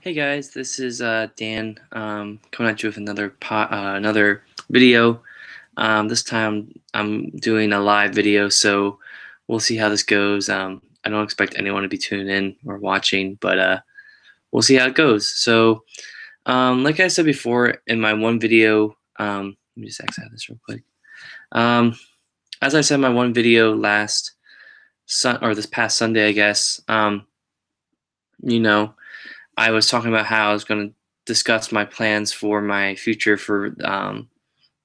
Hey guys, this is Dan coming at you with another video. This time I'm doing a live video, so we'll see how this goes. I don't expect anyone to be tuning in or watching, but we'll see how it goes. So, like I said before in my one video, let me just exit this real quick. Um, as I said in my one video this past Sunday, I guess. You know. I was talking about how I was going to discuss my plans for my future for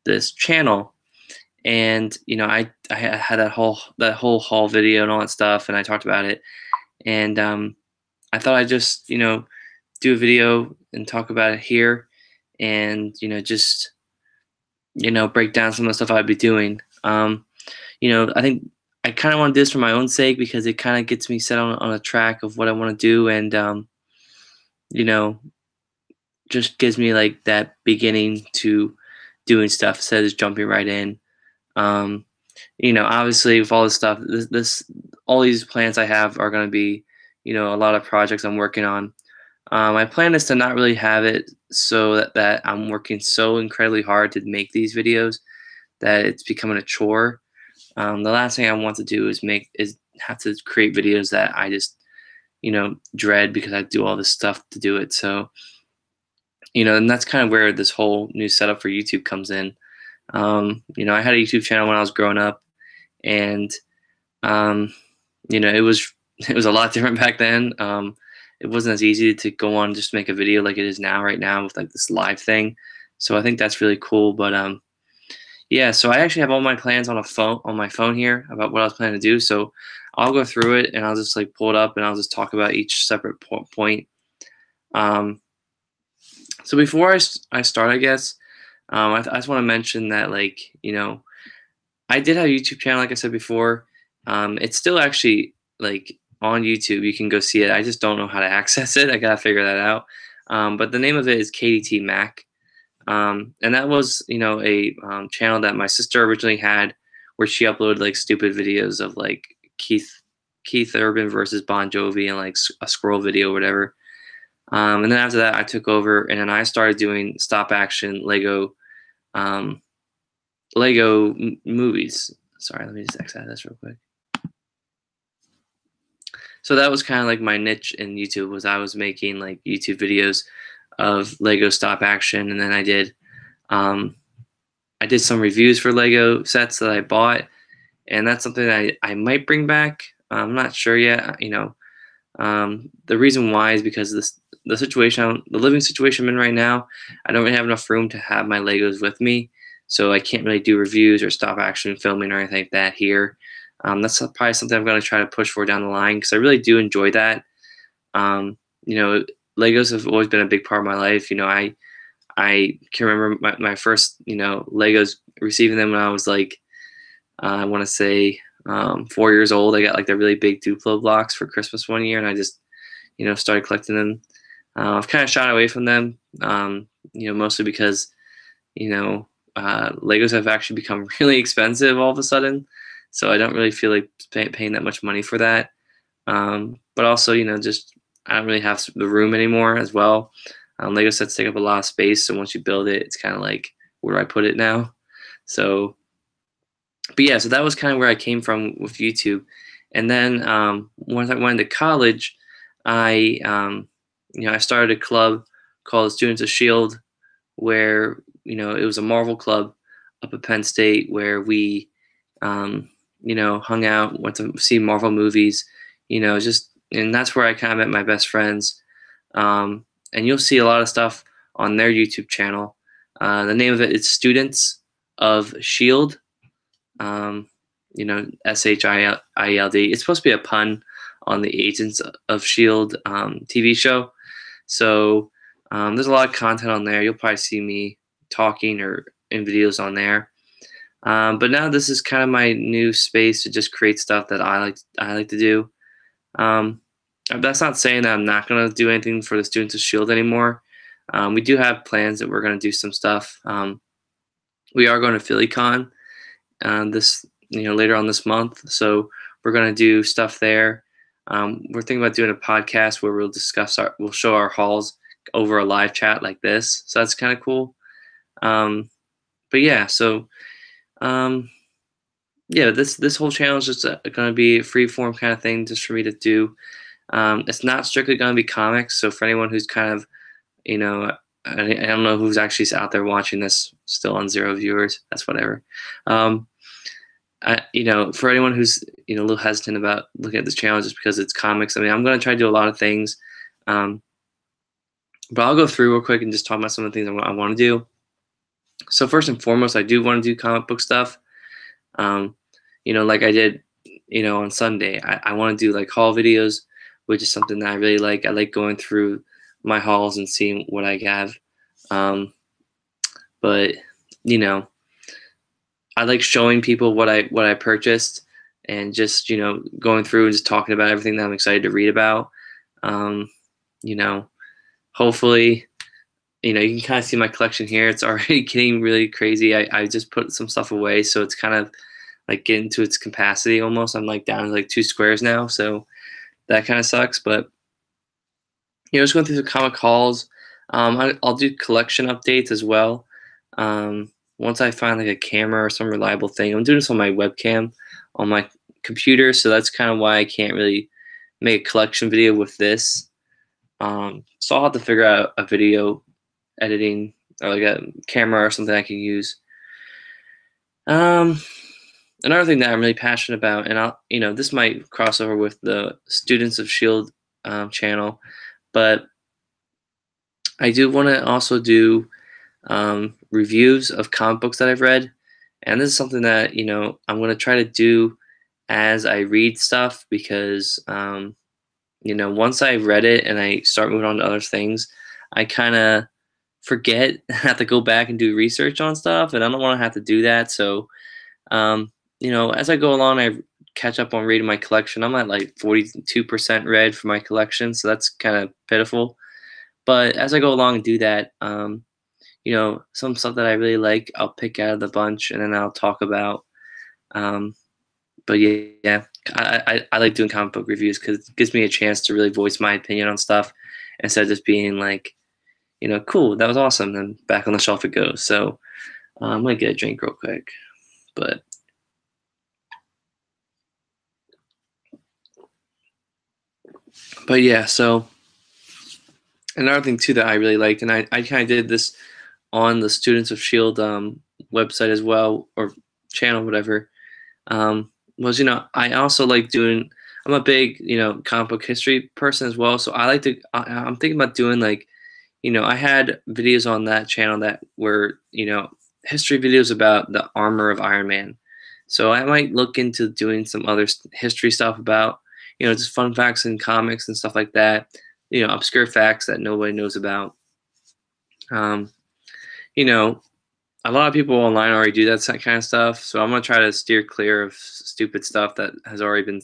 this channel, and I had that whole haul video and all that stuff, and I talked about it, and I thought I'd just do a video and talk about it here, and just break down some of the stuff I'd be doing. I think I kind of want to do this for my own sake because it kind of gets me set on a track of what I want to do, and you know just gives me like that beginning to doing stuff instead of just jumping right in. Um, Obviously with all this stuff, all these plans I have are going to be, a lot of projects I'm working on. My plan is to not really have it so that I'm working so incredibly hard to make these videos that it's becoming a chore. The last thing I want to do is have to create videos that I just, dread because I do all this stuff to do it. So, and that's kind of where this whole new setup for YouTube comes in. I had a YouTube channel when I was growing up, and um, it was it was a lot different back then. It wasn't as easy to go on just make a video like it is now, right now, with like this live thing. So I think that's really cool. But yeah, so I actually have all my plans on my phone here about what I was planning to do. So I'll go through it and I'll just like pull it up and I'll just talk about each separate point. Um, so before I start, I guess I just want to mention that, like, I did have a YouTube channel, like I said before. It's still actually like on YouTube. You can go see it. I just don't know how to access it. I gotta figure that out. But the name of it is KDT Mac, and that was a channel that my sister originally had, where she uploaded like stupid videos of like Keith Urban versus Bon Jovi and like a scroll video or whatever. And then after that, I took over, and then I started doing stop action um, Lego movies. Sorry, let me just exit this real quick. So that was kind of like my niche in YouTube, was I was making like YouTube videos of Lego stop action, and then I did some reviews for Lego sets that I bought, and that's something that I might bring back. I'm not sure yet. The reason why is because the living situation I'm in right now, I don't really have enough room to have my Legos with me, so I can't really do reviews or stop action filming or anything like that here. That's probably something I'm going to try to push for down the line because I really do enjoy that. Um, you know, Legos have always been a big part of my life. I can remember my first Legos, receiving them when I was like I want to say 4 years old. I got like the really big Duplo blocks for Christmas one year, and I just started collecting them. I've kind of shied away from them, mostly because Legos have actually become really expensive all of a sudden, so I don't really feel like paying that much money for that. But also, just I don't really have the room anymore as well. Lego sets take up a lot of space, so once you build it, it's kind of like, where do I put it now? So, but yeah, so that was kind of where I came from with YouTube. And then once I went into college, I started a club called Students of Shield, where it was a Marvel club up at Penn State, where we hung out, went to see Marvel movies, just, and that's where I kind of met my best friends. And you'll see a lot of stuff on their YouTube channel. The name of it is Students of Shield. SHIELD. It's supposed to be a pun on the Agents of Shield TV show. So there's a lot of content on there. You'll probably see me talking or in videos on there. But now this is kind of my new space to just create stuff that I like to do. That's not saying that I'm not going to do anything for the Students of Shield anymore. We do have plans that we're going to do some stuff. We are going to PhillyCon this later on this month, so we're going to do stuff there. We're thinking about doing a podcast where we'll show our hauls over a live chat like this. So that's kind of cool. Um, but yeah, so um, yeah, this whole channel is just going to be a free form kind of thing, just for me to do. It's not strictly going to be comics. So for anyone who's kind of, you know, I don't know who's actually out there watching this still on 0 viewers. That's whatever. For anyone who's a little hesitant about looking at this channel just because it's comics, I mean, I'm going to try to do a lot of things. But I'll go through real quick and just talk about some of the things I want to do. So first and foremost, I do want to do comic book stuff. Like I did, on Sunday. I want to do like haul videos, which is something that I really like. I like going through my hauls and seeing what I have. But I like showing people what I purchased, and just going through and just talking about everything that I'm excited to read about. Hopefully, you can kind of see my collection here. It's already getting really crazy. I just put some stuff away, so it's kind of like getting to its capacity almost. I'm like down to like 2 squares now, so that kind of sucks. But just going through the comic hauls. I'll do collection updates as well. Once I find like a camera or some reliable thing, I'm doing this on my webcam on my computer, so that's kind of why I can't really make a collection video with this. So I'll have to figure out a video editing or like a camera or something I can use. Another thing that I'm really passionate about, and this might cross over with the Students of Shield channel, but I do want to also do reviews of comic books that I've read, and this is something that I'm going to try to do as I read stuff, because once I read it and I start moving on to other things, I kind of forget, have to go back and do research on stuff, and I don't want to have to do that. So as I go along, I catch up on reading my collection. I'm at like 42% read for my collection, so that's kind of pitiful. But as I go along and do that, some stuff that I really like, I'll pick out of the bunch and then I'll talk about. But yeah, I like doing comic book reviews because it gives me a chance to really voice my opinion on stuff instead of just being like, cool, that was awesome, then back on the shelf it goes. So I'm gonna get a drink real quick, but yeah. So another thing too that I really liked, and I kind of did this on the Students of Shield website as well, or channel, whatever, was I also like doing. I'm a big comic book history person as well, so I like to. I'm thinking about doing like, I had videos on that channel that were history videos about the armor of Iron Man. So I might look into doing some other history stuff about just fun facts in comics and stuff like that. Obscure facts that nobody knows about. A lot of people online already do that kind of stuff, so I'm gonna try to steer clear of stupid stuff that has already been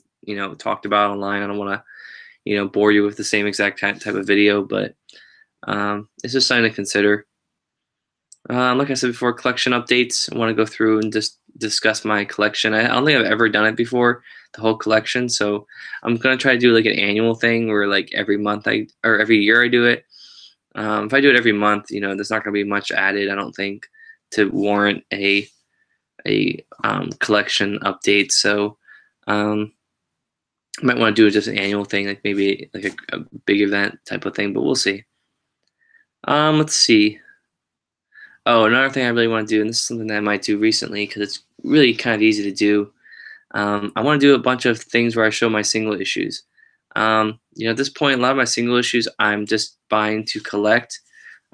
talked about online. I don't want to bore you with the same exact type of video, but it's just something to consider. Like I said before, collection updates. I want to go through and just discuss my collection. I don't think I've ever done it before, the whole collection. So I'm gonna try to do like an annual thing where like every month or every year I do it. If I do it every month, there's not gonna be much added, I don't think, to warrant a collection update. So I might want to do just an annual thing, like maybe like a big event type of thing, but we'll see. Let's see. Oh, another thing I really want to do, and this is something that I might do recently because it's really kind of easy to do. I want to do a bunch of things where I show my single issues. At this point, a lot of my single issues I'm just buying to collect.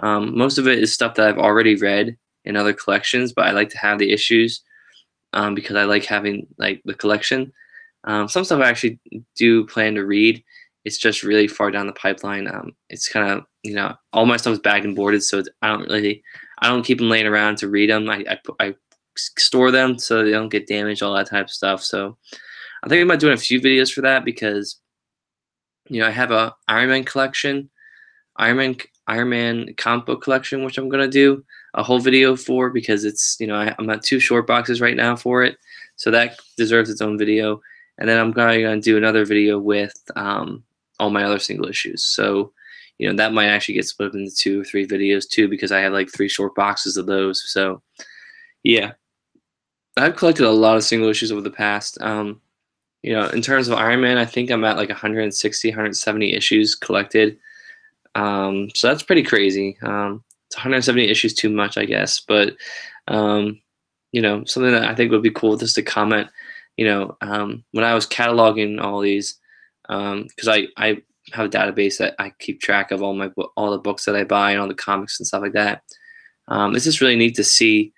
Most of it is stuff that I've already read in other collections, but I like to have the issues because I like having like the collection. Some stuff I actually do plan to read. It's just really far down the pipeline. It's kind of all my stuff is bagged and boarded, so I don't keep them laying around to read them. I store them so they don't get damaged, all that type of stuff. So I'm thinking about doing a few videos for that because I have a Iron Man collection, Iron Man comic book collection, which I'm gonna do a whole video for because it's I'm at 2 short boxes right now for it, so that deserves its own video. And then I'm probably gonna do another video with all my other single issues. So that might actually get split up into 2 or 3 videos too, because I have like 3 short boxes of those. So yeah, I've collected a lot of single issues over the past. In terms of Iron Man, I think I'm at like 160, 170 issues collected. So that's pretty crazy. It's 170 issues too much, I guess, but something that I think would be cool just to comment. When I was cataloging all these, because I have a database that I keep track of all the books that I buy and all the comics and stuff like that. It's just really neat to see,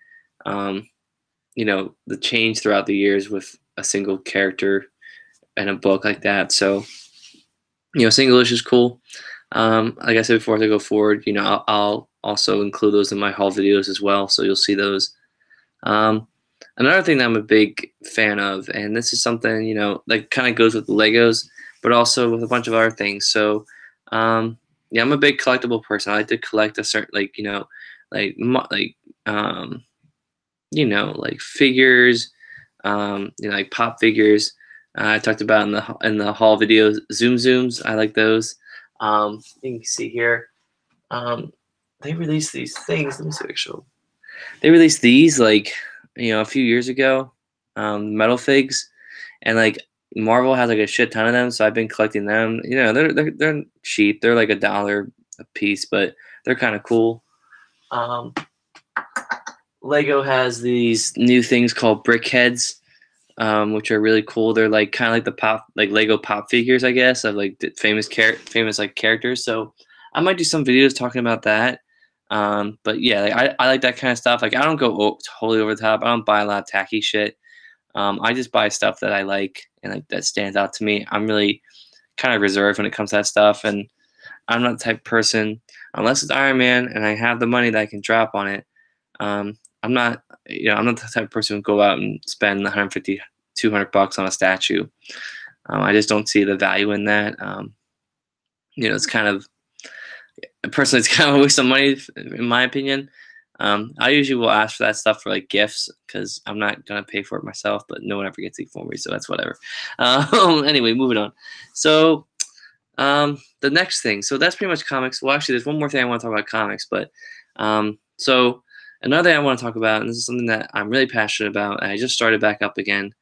the change throughout the years with a single character in a book like that. So, single issue is cool. Like I said before, as I go forward, I'll also include those in my haul videos as well, so you'll see those. Another thing that I'm a big fan of, and this is something that kind of goes with the Legos, but also with a bunch of other things. So, yeah, I'm a big collectible person. I like to collect a certain, like figures, like pop figures. I talked about in the haul videos, Zoom Zooms. I like those. You can see here. They released these things. Let me see actually. They released these like a few years ago, metal figs, and like Marvel has like a shit ton of them. So I've been collecting them. They're cheap. They're like $1 a piece, but they're kind of cool. Lego has these new things called BrickHeads, which are really cool. They're like kind of like the Lego pop figures, I guess, of like famous like characters. So I might do some videos talking about that. But yeah, like, I like that kind of stuff. Like I don't go totally over the top. I don't buy a lot of tacky shit. I just buy stuff that I like and like that stands out to me. I'm really kind of reserved when it comes to that stuff, and I'm not the type of person, unless it's Iron Man and I have the money that I can drop on it. I'm not the type of person who go out and spend 150, 200 bucks on a statue. I just don't see the value in that. It's kind of, personally, it's kind of a waste of money, in my opinion. I usually will ask for that stuff for like gifts because I'm not gonna pay for it myself, but no one ever gets it for me, so that's whatever. Anyway, moving on. So the next thing, so that's pretty much comics. Well, actually, there's one more thing I want to talk about comics, but so another thing I want to talk about, and this is something that I'm really passionate about, and I just started back up again.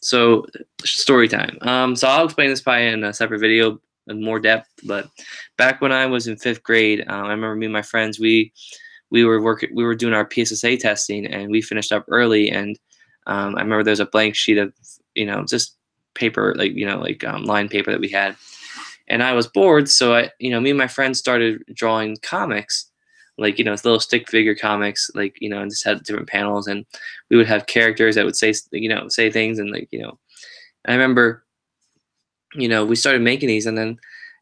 So story time. So I'll explain this probably in a separate video in more depth. But back when I was in 5th grade, I remember me and my friends, we were doing our PSSA testing, and we finished up early. And I remember there was a blank sheet of just paper, line paper that we had, and I was bored, so me and my friends started drawing comics, little stick figure comics, and just had different panels, and we would have characters that would say things, and I remember, we started making these, and then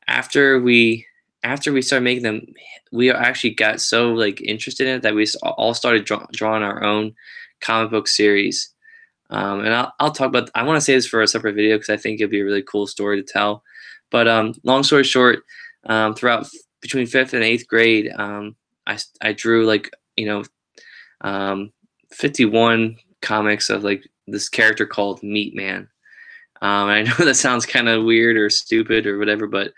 after we started making them, we actually got so interested in it that we all started drawing our own comic book series. And I'll talk about. I want to say this for a separate video because I think it'd be a really cool story to tell. But long story short, throughout between 5th and 8th grade, I drew 51 comics of this character called Meat Man. And I know that sounds kind of weird or stupid or whatever, but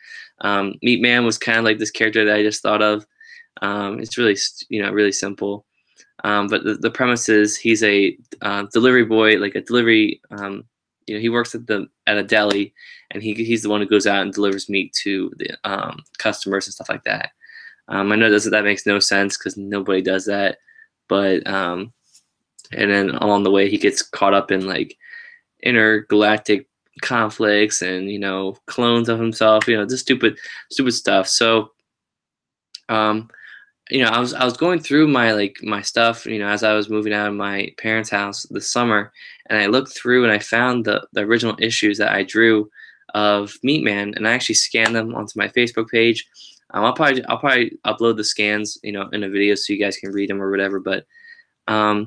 Meat Man was kind of like this character that I just thought of. It's really really simple. But the premise is he's a delivery boy, like a delivery. He works at a deli, and he's the one who goes out and delivers meat to the customers and stuff like that. I know that makes no sense because nobody does that, but and then along the way he gets caught up in intergalactic conflicts and clones of himself, just stupid stuff. So I was going through my stuff, as I was moving out of my parents' house this summer, and I looked through and I found the original issues that I drew of Meat Man, and I actually scanned them onto my Facebook page. I'll probably upload the scans, in a video so you guys can read them or whatever. But I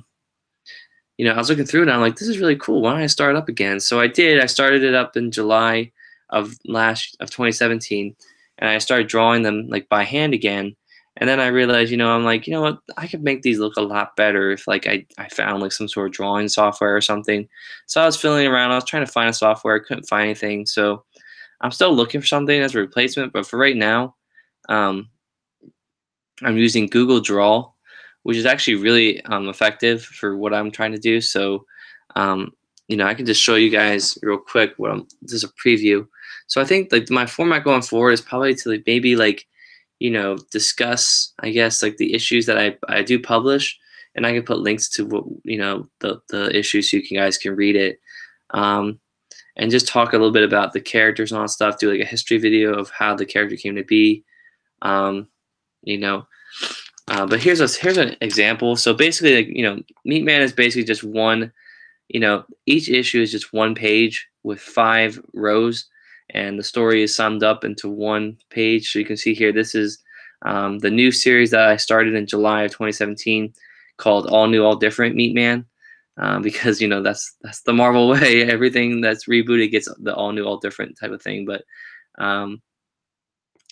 was looking through it and I'm like, this is really cool. Why don't I start it up again? So I did. I started it up in July of 2017, and I started drawing them by hand again. And then I realized, I'm like, what? I could make these look a lot better if I found some sort of drawing software or something. So I was filling around. I was trying to find a software. I couldn't find anything. So I'm still looking for something as a replacement. But for right now, Um, I'm using Google Draw, which is actually really effective for what I'm trying to do. So, um, I can just show you guys real quick this is a preview. So I think like my format going forward is probably to like maybe like, discuss, I guess, like the issues that I do publish, and I can put links to what, the issues so you guys can read it. Um, and just talk a little bit about the characters and all that stuff, do like a history video of how the character came to be. Um, you know, but here's an example. So basically, like, Meat Man is basically just one. Each issue is just one page with 5 rows, and the story is summed up into one page. So you can see here, this is the new series that I started in July of 2017, called All New, All Different Meat Man. Because that's the Marvel way. Everything that's rebooted gets the all new, all different type of thing. But um,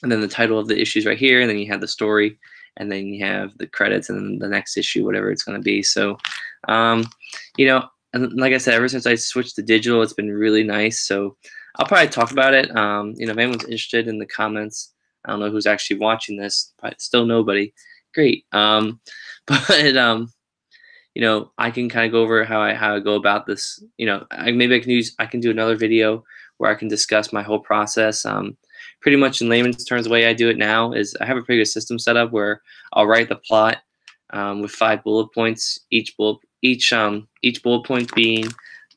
and then the title of the issues right here, and then you have the story, and then you have the credits, and then the next issue, whatever it's going to be. So, um, and like I said, ever since I switched to digital, it's been really nice. So I'll probably talk about it. If anyone's interested in the comments, I don't know who's actually watching this. Probably still nobody. Great. But I can kind of go over how I go about this. I can do another video where I can discuss my whole process. Pretty much in layman's terms, the way I do it now is I have a pretty good system set up where I'll write the plot with 5 bullet points, each bullet point being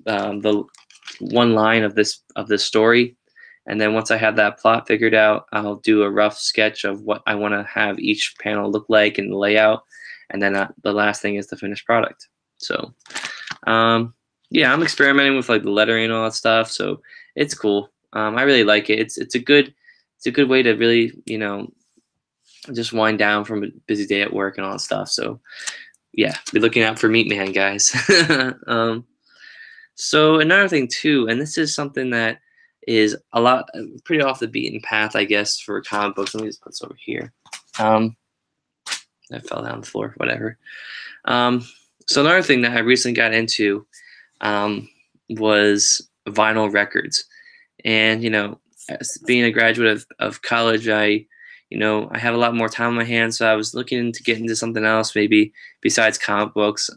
the one line of this story. And then once I have that plot figured out, I'll do a rough sketch of what I want to have each panel look like and the layout. And then the last thing is the finished product. So, yeah, I'm experimenting with like the lettering and all that stuff. So it's cool. I really like it. It's a good way to really just wind down from a busy day at work and all that stuff. So yeah, be looking out for Meat Man, guys. So another thing too, and this is something that is pretty off the beaten path, I guess, for comic books. Let me just put this over here. I fell down on the floor, whatever. So another thing that I recently got into was vinyl records. And, as being a graduate of college, I have a lot more time on my hands, so I was looking to get into something else, maybe besides comic books.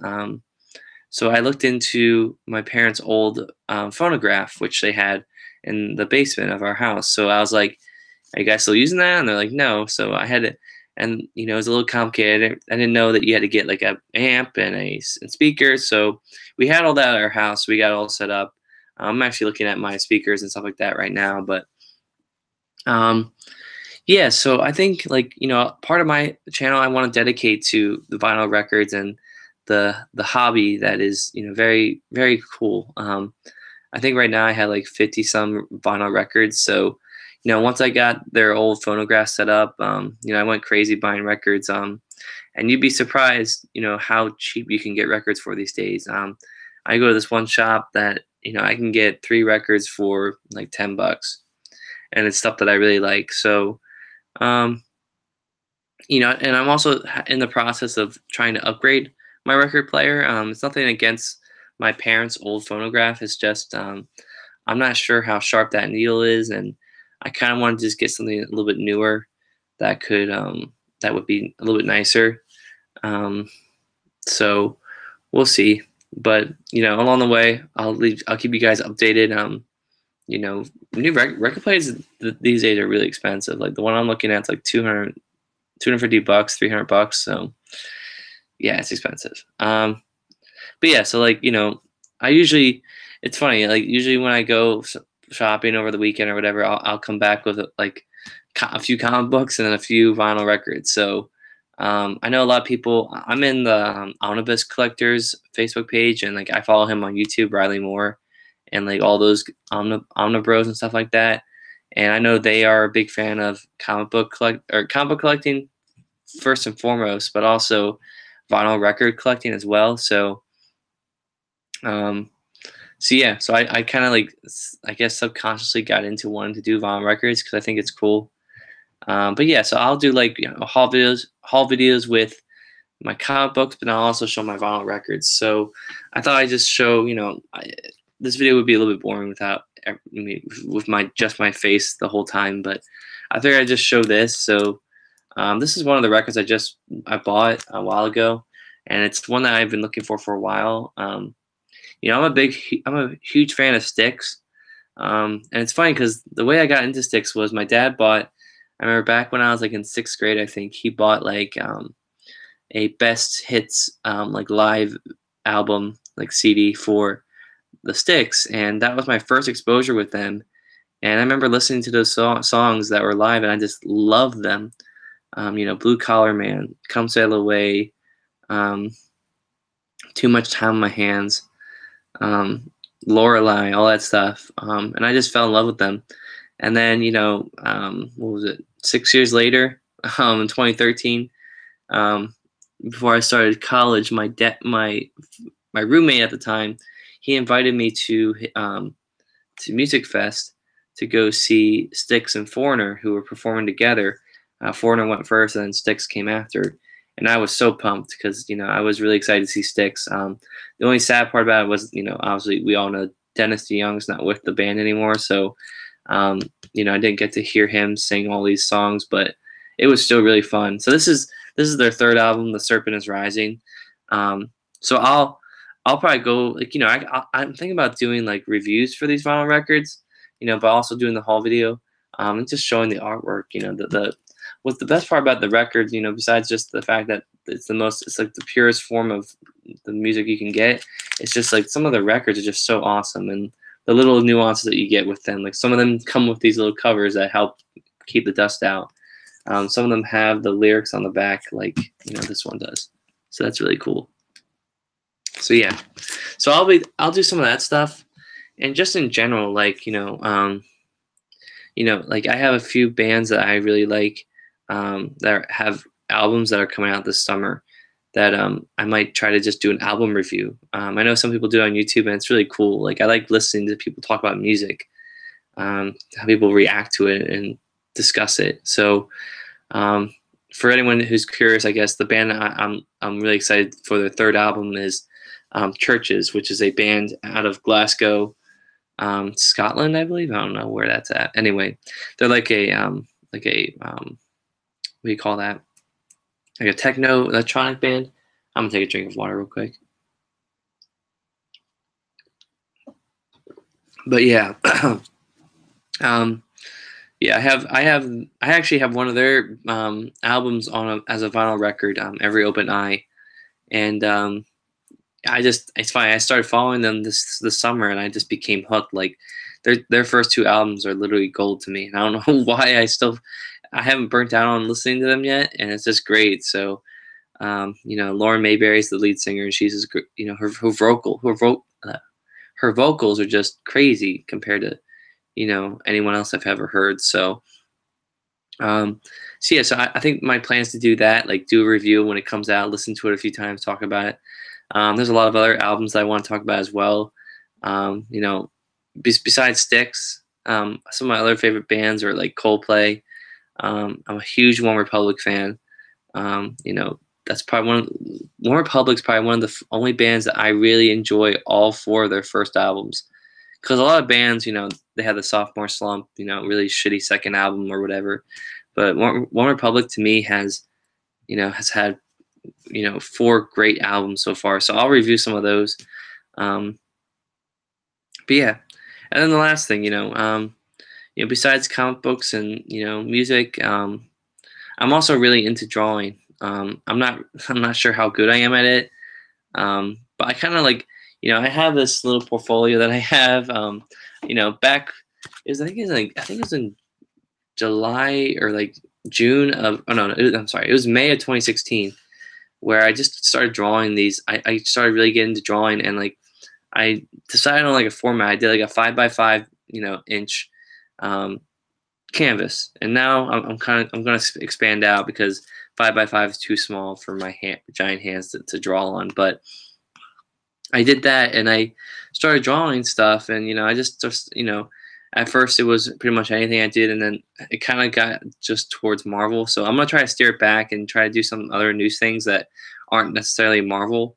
So I looked into my parents' old phonograph, which they had in the basement of our house. So I was like, "Are you guys still using that?" And they're like, "No." So I had to, and it was a little complicated. I didn't know that you had to get like a amp and speakers. So we had all that at our house. We got it all set up. I'm actually looking at my speakers and stuff like that right now, but yeah. So I think part of my channel I want to dedicate to the vinyl records and the hobby that is very, very cool. I think right now I had like 50 some vinyl records. So once I got their old phonograph set up, I went crazy buying records. And you'd be surprised how cheap you can get records for these days. I go to this one shop that I can get 3 records for like $10, and it's stuff that I really like. So and I'm also in the process of trying to upgrade my record player. It's nothing against my parents' old phonograph. It's just I'm not sure how sharp that needle is, and I kind of want to just get something a little bit newer that could that would be a little bit nicer. So we'll see. But along the way, I'll keep you guys updated. New record players these days are really expensive. Like the one I'm looking at is like $250, $300. So yeah, it's expensive. But yeah, so I usually, it's funny, like usually when I go shopping over the weekend or whatever, I'll come back with like a few comic books and then a few vinyl records. So I know a lot of people. I'm in the Omnibus Collectors Facebook page, and like I follow him on YouTube, Riley Moore, and like all those Omnibros and stuff like that. And I know they are a big fan of comic book collecting first and foremost, but also vinyl record collecting as well. So yeah, so I kind of I guess subconsciously got into wanting to do vinyl records because I think it's cool. But yeah, so I'll do like haul videos with my comic books, but I'll also show my vinyl records. So I thought I'd just show, this video would be a little bit boring without with just my face the whole time, but I figured I'd just show this. So This is one of the records I bought a while ago, and it's one that I've been looking for a while. I'm a huge fan of Styx, and it's funny because the way I got into Styx was my dad bought. I remember back when I was like in sixth grade, I think he bought like a best hits like live album like CD for the Styx, and that was my first exposure with them. And I remember listening to those songs that were live, and I just loved them. Blue Collar Man, Come Sail Away, um, Too Much Time on My Hands, Lorelei, all that stuff. And I just fell in love with them. And then, what was it? 6 years later, in 2013, before I started college, my roommate at the time, he invited me to Music Fest to go see Styx and Foreigner, who were performing together. Foreigner went first, and then Styx came after. And I was so pumped because I was really excited to see Styx. The only sad part about it was obviously we all know Dennis DeYoung's not with the band anymore, so I didn't get to hear him sing all these songs, but it was still really fun. So this is their third album, The Serpent is Rising. So I'll probably go like I'm thinking about doing like reviews for these vinyl records, but also doing the haul video, and just showing the artwork. What's the best part about the record, besides just the fact that it's like the purest form of the music you can get. It's just like some of the records are just so awesome, and the little nuances that you get with them. Like some of them come with these little covers that help keep the dust out. Some of them have the lyrics on the back, like this one does. So that's really cool. So yeah, so I'll do some of that stuff, and just in general, like like I have a few bands that I really like that have albums that are coming out this summer that I might try to just do an album review. I know some people do it on YouTube, and it's really cool. Like I like listening to people talk about music, how people react to it and discuss it. So for anyone who's curious, I guess the band I'm really excited for their third album is Churches, which is a band out of Glasgow, Scotland, I believe. I don't know where that's at. Anyway, they're like a what do you call that? Like a techno electronic band. I'm gonna take a drink of water real quick. But yeah, yeah, I actually have one of their albums as a vinyl record, Every Open Eye, and it's funny. I started following them this summer, and I just became hooked. Like their first two albums are literally gold to me, and I don't know why I haven't burnt out on listening to them yet, and it's just great. So, Lauren Mayberry's the lead singer, and she's just, her vocals are just crazy compared to anyone else I've ever heard. So, so yeah, so I think my plan is to do that, like do a review when it comes out, listen to it a few times, talk about it. There's a lot of other albums that I want to talk about as well. Besides Styx, some of my other favorite bands are like Coldplay. I'm a huge One Republic fan. That's probably One Republic's probably one of the only bands that I really enjoy all four of their first albums. Because a lot of bands, they have the sophomore slump, really shitty second album or whatever. But One Republic to me has had four great albums so far. So I'll review some of those. But yeah, and then the last thing, besides comic books and music, I'm also really into drawing. I'm not sure how good I am at it, but I kind of like I have this little portfolio that I have. Back I think it was in July or like June of I'm sorry, it was May of 2016 where I just started drawing these. I started really getting into drawing, and like I decided on like a format. I did like a 5x5 inch canvas, and now I'm gonna expand out because 5x5 is too small for my giant hands to draw on. But I did that, and I started drawing stuff, and I just at first it was pretty much anything I did, and then it kind of got just towards Marvel. So I'm gonna try to steer it back and try to do some other new things that aren't necessarily Marvel.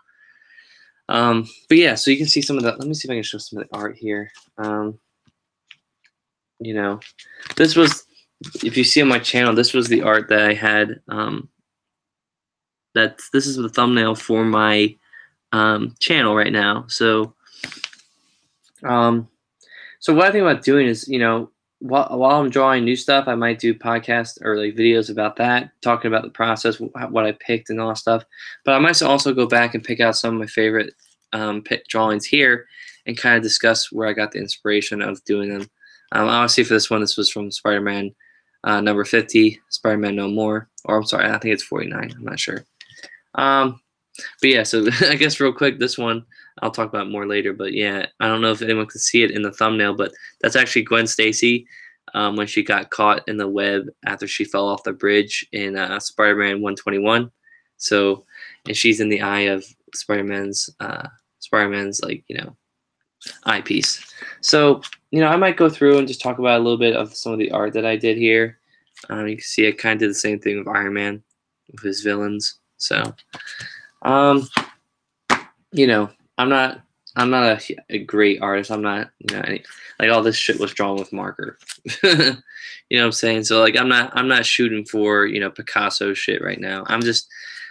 But yeah, so you can see some of the. Let me see if I can show some of the art here. This was if you see on my channel, this was the art that I had. This is the thumbnail for my channel right now. Um, so what I think about doing is, while I'm drawing new stuff, I might do podcasts or like videos about that, talking about the process, what I picked, and all that stuff. But I might also go back and pick out some of my favorite drawings here and kind of discuss where I got the inspiration of doing them. Obviously, for this one, this was from Spider-Man number 50, Spider-Man No More, or I'm sorry, I think it's 49. I'm not sure. But yeah, so I guess real quick, this one I'll talk about more later. But yeah, I don't know if anyone can see it in the thumbnail, but that's actually Gwen Stacy when she got caught in the web after she fell off the bridge in Spider-Man 121. So, and she's in the eye of Spider-Man's like eyepiece. So I might go through and just talk about a little bit of some of the art that I did here. You can see I kind of did the same thing with Iron Man, with his villains. So, I'm not a great artist. I'm not, like all this shit was drawn with marker. You know what I'm saying? So like I'm not shooting for, Picasso shit right now.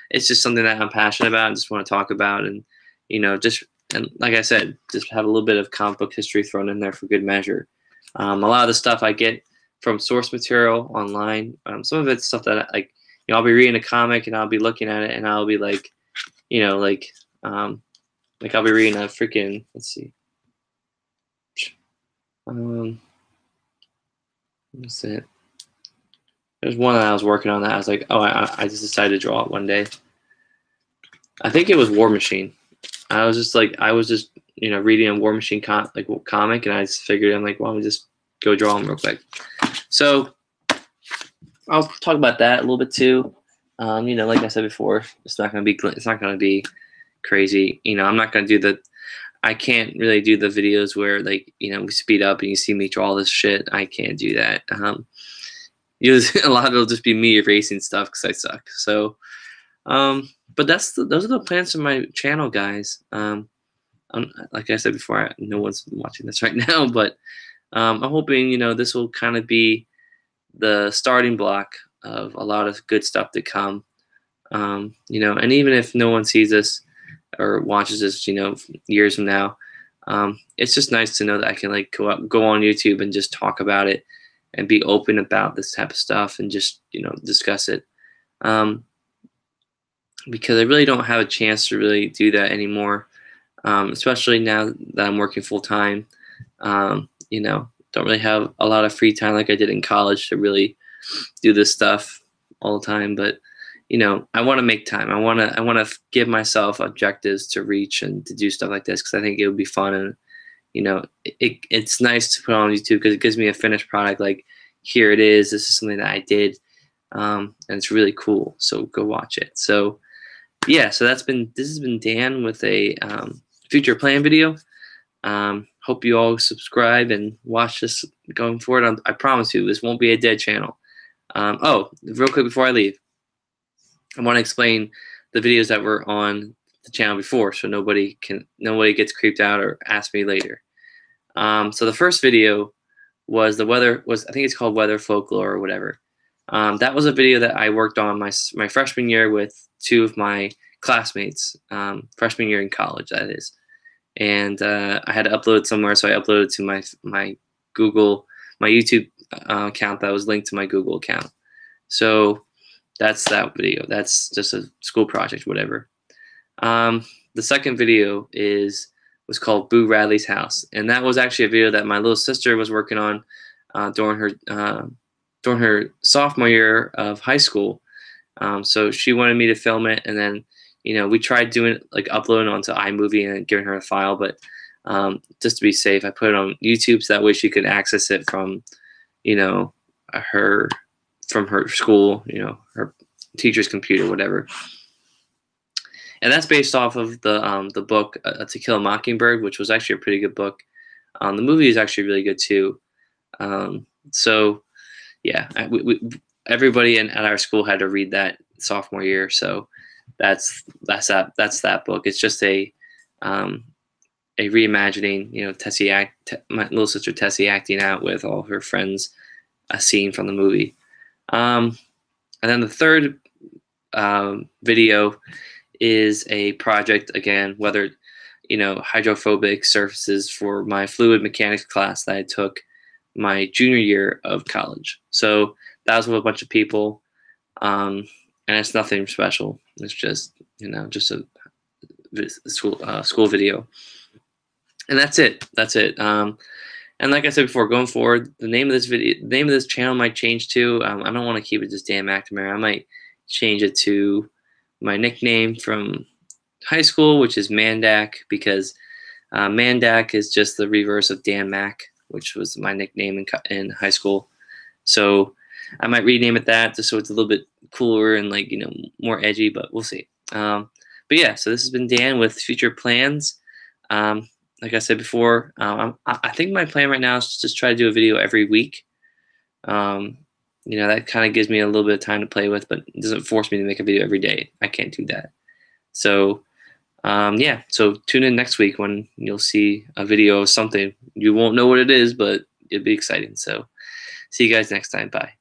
It's just something that I'm passionate about and just want to talk about, and and like I said, just have a little bit of comic book history thrown in there for good measure. A lot of the stuff I get from source material online. Some of it's stuff that I'll be reading a comic and I'll be looking at it and I'll be like, I'll be reading a freaking, let's see. What's it? There's one that I was working on that I was like, oh, I just decided to draw it one day. I think it was War Machine. I was just reading a War Machine comic, and I just figured, I'm like, why don't we just go draw them real quick? So I'll talk about that a little bit too. Like I said before, it's not gonna be crazy. I'm not gonna do I can't really do the videos where we speed up and you see me draw all this shit. I can't do that. A lot of it'll just be me erasing stuff because I suck. So, but those are the plans for my channel, guys. Like I said before, no one's watching this right now, but I'm hoping this will kind of be the starting block of a lot of good stuff to come. And even if no one sees this or watches this, years from now, it's just nice to know that I can go on YouTube and just talk about it and be open about this type of stuff and just discuss it. Because I really don't have a chance to really do that anymore, especially now that I'm working full time. Don't really have a lot of free time like I did in college to really do this stuff all the time. But I want to make time. I want to give myself objectives to reach and to do stuff like this because I think it would be fun, and it's nice to put on YouTube because it gives me a finished product. Like, here it is. This is something that I did, and it's really cool. So go watch it. So yeah, so this has been Dan with a future plan video. Hope you all subscribe and watch this going forward. I promise you, this won't be a dead channel. Oh, real quick before I leave, I want to explain the videos that were on the channel before, so nobody gets creeped out or ask me later. So the first video was I think it's called Weather Folklore or whatever. That was a video that I worked on my freshman year with two of my classmates, freshman year in college, that is. And I had to upload it somewhere, so I uploaded it to my YouTube account that was linked to my Google account. So that's that video. That's just a school project, whatever. The second video was called Boo Radley's House, and that was actually a video that my little sister was working on during her sophomore year of high school. So she wanted me to film it, and then we tried doing it, uploading onto iMovie and giving her a file, but just to be safe, I put it on YouTube so that way she could access it from her school, her teacher's computer, whatever. And that's based off of the book To Kill a Mockingbird, which was actually a pretty good book. The movie is actually really good too. So yeah, everybody at our school had to read that sophomore year. So that's that book. It's just a reimagining, my little sister Tessie acting out with all her friends a scene from the movie. And then the third video is a project, again, whether hydrophobic surfaces for my fluid mechanics class that I took my junior year of college. So that was with a bunch of people, and it's nothing special. It's just just a school video, and that's it. And like I said before, going forward, the name of this channel might change too. I don't want to keep it just Dan McNamara. I might change it to my nickname from high school, which is Mandak, because Mandak is just the reverse of Dan Mac, which was my nickname in high school. So I might rename it that just so it's a little bit cooler and more edgy, but we'll see. But yeah, so this has been Dan with future plans. Like I said before, I think my plan right now is to just try to do a video every week. That kind of gives me a little bit of time to play with, but it doesn't force me to make a video every day. I can't do that. So yeah, so tune in next week when you'll see a video of something. You won't know what it is, but it'll be exciting. So see you guys next time. Bye.